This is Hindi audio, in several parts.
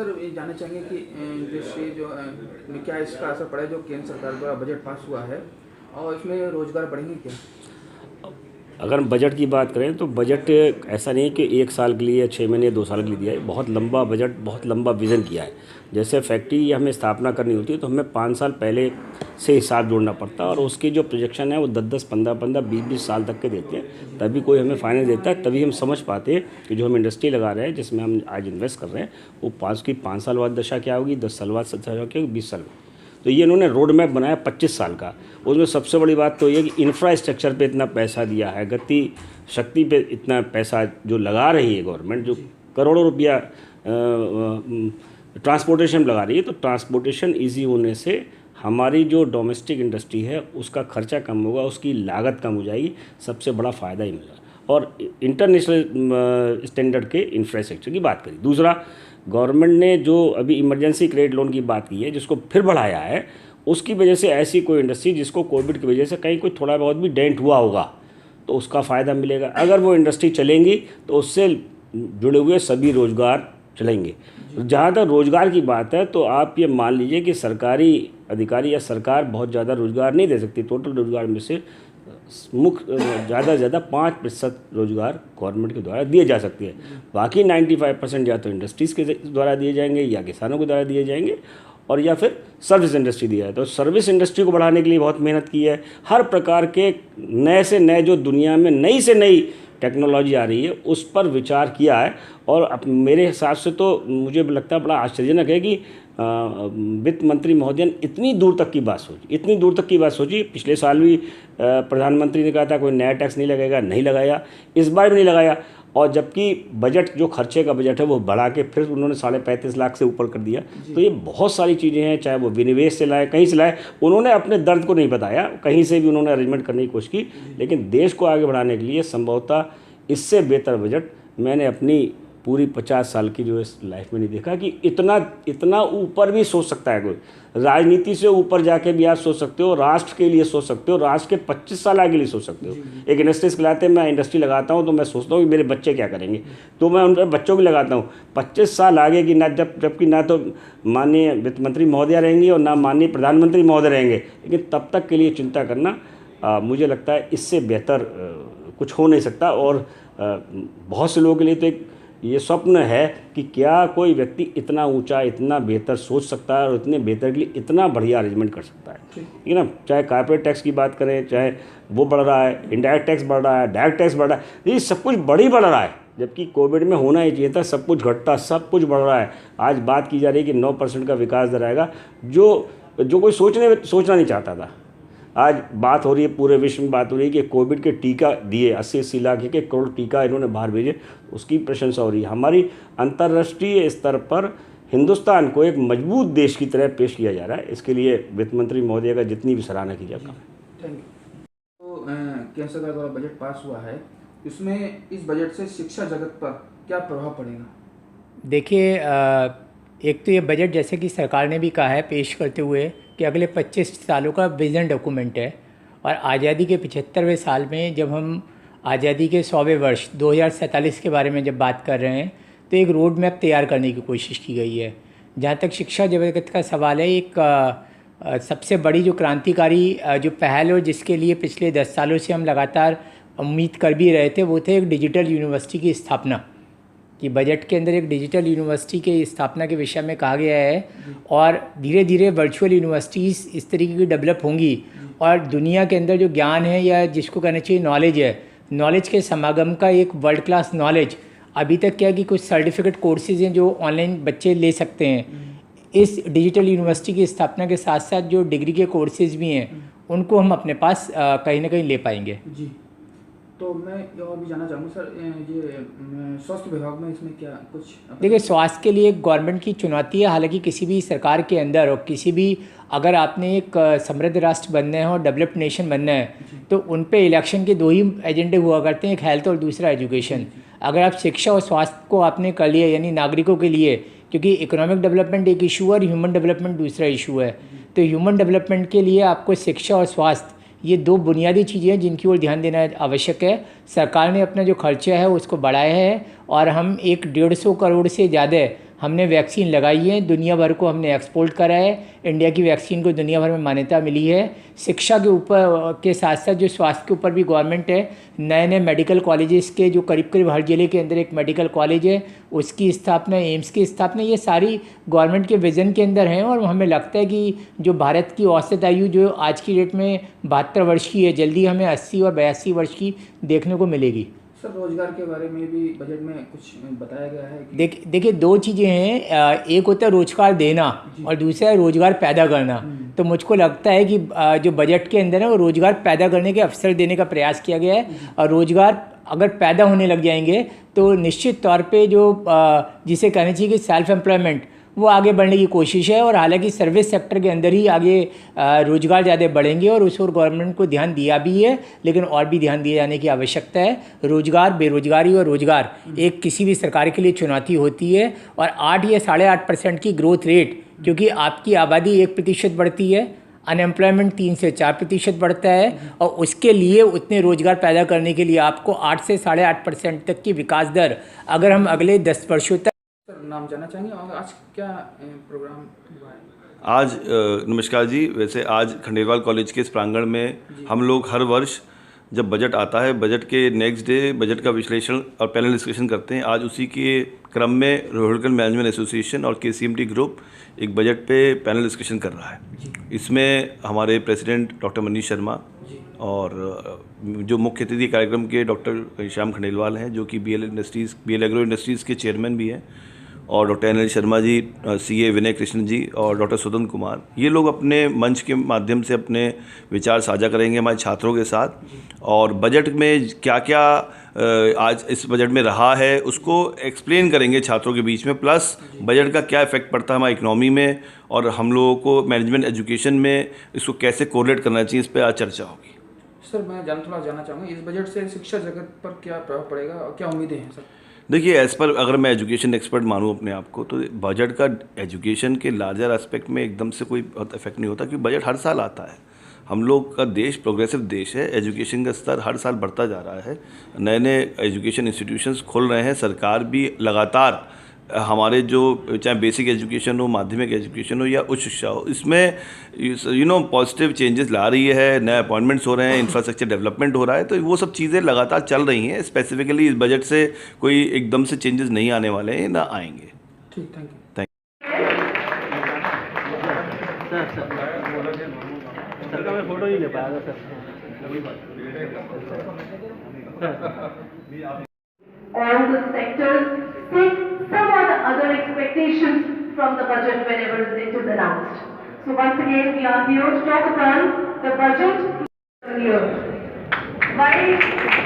सर ये जानना चाहेंगे कि जैसे जो क्या इसका असर पड़ा है जो केंद्र सरकार द्वारा बजट पास हुआ है और इसमें रोजगार बढ़ेंगे क्या? अगर हम बजट की बात करें तो बजट ऐसा नहीं है कि 1 साल के लिए या 6 महीने 2 साल के लिए दिया है। बहुत लंबा बजट, बहुत लंबा विज़न किया है। जैसे फैक्ट्री हमें स्थापना करनी होती है तो हमें 5 साल पहले से हिसाब जोड़ना पड़ता है और उसकी जो प्रोजेक्शन है वो 10-10, 15-15, 20-20 साल तक के देते हैं। तभी कोई हमें फाइनेंस देता है, तभी हम समझ पाते हैं कि जो हम इंडस्ट्री लगा रहे हैं, जिसमें हम आज इन्वेस्ट कर रहे हैं, वो 5 साल बाद दशा क्या होगी, 10 साल बाद दशा क्या होगी, 20 साल बाद। तो ये इन्होंने रोड मैप बनाया 25 साल का। उसमें सबसे बड़ी बात तो ये कि इंफ्रास्ट्रक्चर पे इतना पैसा दिया है, गति शक्ति पे इतना पैसा जो लगा रही है गवर्नमेंट, जो करोड़ों रुपया ट्रांसपोर्टेशन में लगा रही है। तो ट्रांसपोर्टेशन ईजी होने से हमारी जो डोमेस्टिक इंडस्ट्री है उसका खर्चा कम होगा, उसकी लागत कम हो जाएगी, सबसे बड़ा फ़ायदा ही मिलेगा। और इंटरनेशनल स्टैंडर्ड के इंफ्रास्ट्रक्चर की बात करी। दूसरा, गवर्नमेंट ने जो अभी इमरजेंसी क्रेडिट लोन की बात की है, जिसको फिर बढ़ाया है, उसकी वजह से ऐसी कोई इंडस्ट्री जिसको कोविड की वजह से कहीं कोई थोड़ा बहुत भी डेंट हुआ होगा तो उसका फ़ायदा मिलेगा। अगर वो इंडस्ट्री चलेंगी तो उससे जुड़े हुए सभी रोज़गार चलेंगे। जहाँ तक रोज़गार की बात है तो आप ये मान लीजिए कि सरकारी अधिकारी या सरकार बहुत ज़्यादा रोज़गार नहीं दे सकती। टोटल रोज़गार में से मुख्य ज़्यादा से ज़्यादा 5% रोज़गार गवर्नमेंट के द्वारा दिए जा सकते हैं। बाकी 95% या तो इंडस्ट्रीज़ के द्वारा दिए जाएंगे या किसानों के द्वारा दिए जाएंगे और या फिर सर्विस इंडस्ट्री दिया है। तो सर्विस इंडस्ट्री को बढ़ाने के लिए बहुत मेहनत की है। हर प्रकार के नए से नए जो दुनिया में नई से नई टेक्नोलॉजी आ रही है उस पर विचार किया है। और अब मेरे हिसाब से तो मुझे लगता है बड़ा आश्चर्यजनक है कि वित्त मंत्री महोदय ने इतनी दूर तक की बात सोची। पिछले साल भी प्रधानमंत्री ने कहा था कोई नया टैक्स नहीं लगेगा, नहीं लगाया, इस बार भी नहीं लगाया। और जबकि बजट जो खर्चे का बजट है वो बढ़ा के फिर उन्होंने 35.5 लाख से ऊपर कर दिया। तो ये बहुत सारी चीज़ें हैं, चाहे वो विनिवेश से लाए, कहीं से लाए, उन्होंने अपने दर्द को नहीं बताया, कहीं से भी उन्होंने अरेंजमेंट करने की कोशिश की। लेकिन देश को आगे बढ़ाने के लिए संभवतः इससे बेहतर बजट मैंने अपनी पूरी 50 साल की जो इस लाइफ में नहीं देखा कि इतना ऊपर भी सोच सकता है कोई। राजनीति से ऊपर जाके भी आप सोच सकते हो, राष्ट्र के लिए सोच सकते हो, राष्ट्र के 25 साल आगे लिए सोच सकते हो। एक इंडस्ट्रीज खिलाते मैं इंडस्ट्री लगाता हूँ तो मैं सोचता हूँ कि मेरे बच्चे क्या करेंगे, तो मैं उन बच्चों की लगाता हूँ 25 साल आगे की। जबकि ना तो माननीय वित्त मंत्री महोदया रहेंगी और ना माननीय प्रधानमंत्री महोदय रहेंगे, लेकिन तब तक के लिए चिंता करना मुझे लगता है इससे बेहतर कुछ हो नहीं सकता। और बहुत से लोगों के लिए तो एक ये स्वप्न है कि क्या कोई व्यक्ति इतना ऊंचा, इतना बेहतर सोच सकता है और इतने बेहतर के लिए इतना बढ़िया अरेंजमेंट कर सकता है, ठीक है ना। चाहे कॉर्पोरेट टैक्स की बात करें, चाहे वो बढ़ रहा है, इनडायरेक्ट टैक्स बढ़ रहा है, डायरेक्ट टैक्स बढ़ रहा है, ये सब कुछ बढ़ रहा है। जबकि कोविड में होना ही चाहिए था, सब कुछ घटता, सब कुछ बढ़ रहा है। आज बात की जा रही है कि 9% का विकास दर आएगा, जो कोई सोचना नहीं चाहता था। आज बात हो रही है, पूरे विश्व में बात हो रही है कि कोविड के टीका दिए, 80-80 लाख के करोड़ टीका इन्होंने बाहर भेजे, उसकी प्रशंसा हो रही है। हमारी अंतर्राष्ट्रीय स्तर पर हिंदुस्तान को एक मजबूत देश की तरह पेश किया जा रहा है। इसके लिए वित्त मंत्री महोदय का जितनी भी सराहना की जाएगा। Thank you. तो केंद्र सरकार द्वारा बजट पास हुआ है, इसमें इस बजट से शिक्षा जगत पर क्या प्रभाव पड़ेगा? देखिए, एक तो ये बजट जैसे कि सरकार ने भी कहा है पेश करते हुए कि अगले 25 सालों का विज़न डॉक्यूमेंट है। और आज़ादी के 75वें साल में जब हम आज़ादी के 100वें वर्ष 2047 के बारे में जब बात कर रहे हैं तो एक रोड मैप तैयार करने की कोशिश की गई है। जहाँ तक शिक्षा जगत का सवाल है, एक सबसे बड़ी जो क्रांतिकारी जो पहल है और जिसके लिए पिछले 10 सालों से हम लगातार उम्मीद कर भी रहे थे, वो थे एक डिजिटल यूनिवर्सिटी की स्थापना। कि बजट के अंदर एक डिजिटल यूनिवर्सिटी के स्थापना के विषय में कहा गया है और धीरे धीरे वर्चुअल यूनिवर्सिटीज़ इस तरीके की डेवलप होंगी और दुनिया के अंदर जो ज्ञान है या जिसको कहना चाहिए नॉलेज है, नॉलेज के समागम का एक वर्ल्ड क्लास नॉलेज। अभी तक क्या कि कुछ सर्टिफिकेट कोर्सेज हैं जो ऑनलाइन बच्चे ले सकते हैं। इस डिजिटल यूनिवर्सिटी की स्थापना के साथ साथ जो डिग्री के कोर्सेज भी हैं उनको हम अपने पास कहीं ना कहीं ले पाएंगे। जी, तो मैं और भी जानना चाहूँगा सर, ये स्वास्थ्य विभाग में इसमें क्या कुछ? देखिए, स्वास्थ्य के लिए गवर्नमेंट की चुनौती है। हालांकि किसी भी सरकार के अंदर और किसी भी अगर आपने एक समृद्ध राष्ट्र बनना है और डेवलप्ड नेशन बनना है तो उन पे इलेक्शन के 2 ही एजेंडे हुआ करते हैं, एक हेल्थ और दूसरा एजुकेशन। अगर आप शिक्षा और स्वास्थ्य को आपने कर लिया, यानी नागरिकों के लिए, क्योंकि इकोनॉमिक डेवलपमेंट एक इशू है और ह्यूमन डेवलपमेंट दूसरा इशू है, तो ह्यूमन डेवलपमेंट के लिए आपको शिक्षा और स्वास्थ्य ये 2 बुनियादी चीज़ें हैं जिनकी ओर ध्यान देना आवश्यक है। सरकार ने अपना जो खर्चा है उसको बढ़ाया है और हम 150 करोड़ से ज़्यादा हमने वैक्सीन लगाई है, दुनिया भर को हमने एक्सपोर्ट करा है, इंडिया की वैक्सीन को दुनिया भर में मान्यता मिली है। शिक्षा के ऊपर के साथ साथ जो स्वास्थ्य के ऊपर भी गवर्नमेंट है, नए नए मेडिकल कॉलेजेस के जो करीब करीब हर ज़िले के अंदर एक मेडिकल कॉलेज है, उसकी स्थापना, एम्स की स्थापना, ये सारी गवर्नमेंट के विज़न के अंदर हैं। और हमें लगता है कि जो भारत की औसत आयु जो आज की डेट में 72 वर्ष की है, जल्दी हमें 80 और 82 वर्ष की देखने को मिलेगी। सर, रोजगार के बारे में भी बजट में कुछ बताया गया है कि देखिए दो चीज़ें हैं, एक होता है रोजगार देना और दूसरा है रोजगार पैदा करना। तो मुझको लगता है कि जो बजट के अंदर है वो रोजगार पैदा करने के अवसर देने का प्रयास किया गया है। और रोजगार अगर पैदा होने लग जाएंगे तो निश्चित तौर पे जो जिसे कहना चाहिए कि सेल्फ एम्प्लॉयमेंट, वो आगे बढ़ने की कोशिश है। और हालांकि सर्विस सेक्टर के अंदर ही आगे रोजगार ज़्यादा बढ़ेंगे और उस ओर गवर्नमेंट को ध्यान दिया भी है, लेकिन और भी ध्यान दिए जाने की आवश्यकता है। रोजगार, बेरोजगारी और रोजगार एक किसी भी सरकार के लिए चुनौती होती है। और 8 या 8.5% की ग्रोथ रेट, क्योंकि आपकी आबादी 1% बढ़ती है, अनएम्प्लॉयमेंट 3 से 4% बढ़ता है, और उसके लिए उतने रोजगार पैदा करने के लिए आपको 8 से 8.5% तक की विकास दर अगर हम अगले 10 वर्षों तक। सर, नाम जानना चाहेंगे और आज क्या प्रोग्राम हुआ है? आज नमस्कार जी। वैसे आज खंडेलवाल कॉलेज के इस प्रांगण में हम लोग हर वर्ष जब बजट आता है, बजट के नेक्स्ट डे बजट का विश्लेषण और पैनल डिस्कशन करते हैं। आज उसी के क्रम में रोहड़कर मैनेजमेंट एसोसिएशन और KCMT ग्रुप एक बजट पे पैनल डिस्कशन कर रहा है। इसमें हमारे प्रेसिडेंट डॉक्टर मनीष शर्मा और जो मुख्य अतिथि कार्यक्रम के डॉक्टर श्याम खंडेलवाल हैं, जो कि BL एग्रो इंडस्ट्रीज़ के चेयरमैन भी हैं, और doctor NL Sharma ji, CA विनय कृष्ण जी और डॉक्टर स्वतंत्र कुमार, ये लोग अपने मंच के माध्यम से अपने विचार साझा करेंगे हमारे छात्रों के साथ। और बजट में क्या क्या आज इस बजट में रहा है उसको एक्सप्लेन करेंगे छात्रों के बीच में, प्लस बजट का क्या इफेक्ट पड़ता है हमारी इकनॉमी में और हम लोगों को मैनेजमेंट एजुकेशन में इसको कैसे कोरिलेट करना चाहिए, इस पर आज चर्चा होगी। सर, मैं थोड़ा जानना चाहूँगा, इस बजट से शिक्षा जगत पर क्या प्रभाव पड़ेगा और क्या उम्मीदें हैं सर? देखिए, एज़ पर अगर मैं एजुकेशन एक्सपर्ट मानूँ अपने आप को, तो बजट का एजुकेशन के लार्जर एस्पेक्ट में एकदम से कोई बहुत इफेक्ट नहीं होता, क्योंकि बजट हर साल आता है। हम लोग का देश प्रोग्रेसिव देश है, एजुकेशन का स्तर हर साल बढ़ता जा रहा है, नए नए एजुकेशन इंस्टीट्यूशंस खुल रहे हैं, सरकार भी लगातार हमारे जो चाहे बेसिक एजुकेशन हो, माध्यमिक एजुकेशन हो या उच्च शिक्षा हो, इसमें पॉजिटिव चेंजेस ला रही है, नए अपॉइंटमेंट्स हो रहे हैं, इंफ्रास्ट्रक्चर डेवलपमेंट हो रहा है। तो वो सब चीज़ें लगातार चल रही हैं। स्पेसिफिकली इस बजट से कोई एकदम से चेंजेस नहीं आने वाले हैं, ना आएंगे। ठीक, थैंक यू। मैं फोटो नहीं ले पाया sir. All the sectors take some or the other expectations from the budget whenever it is announced. So once again, we are here to talk about the budget year. Why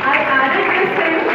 I added this in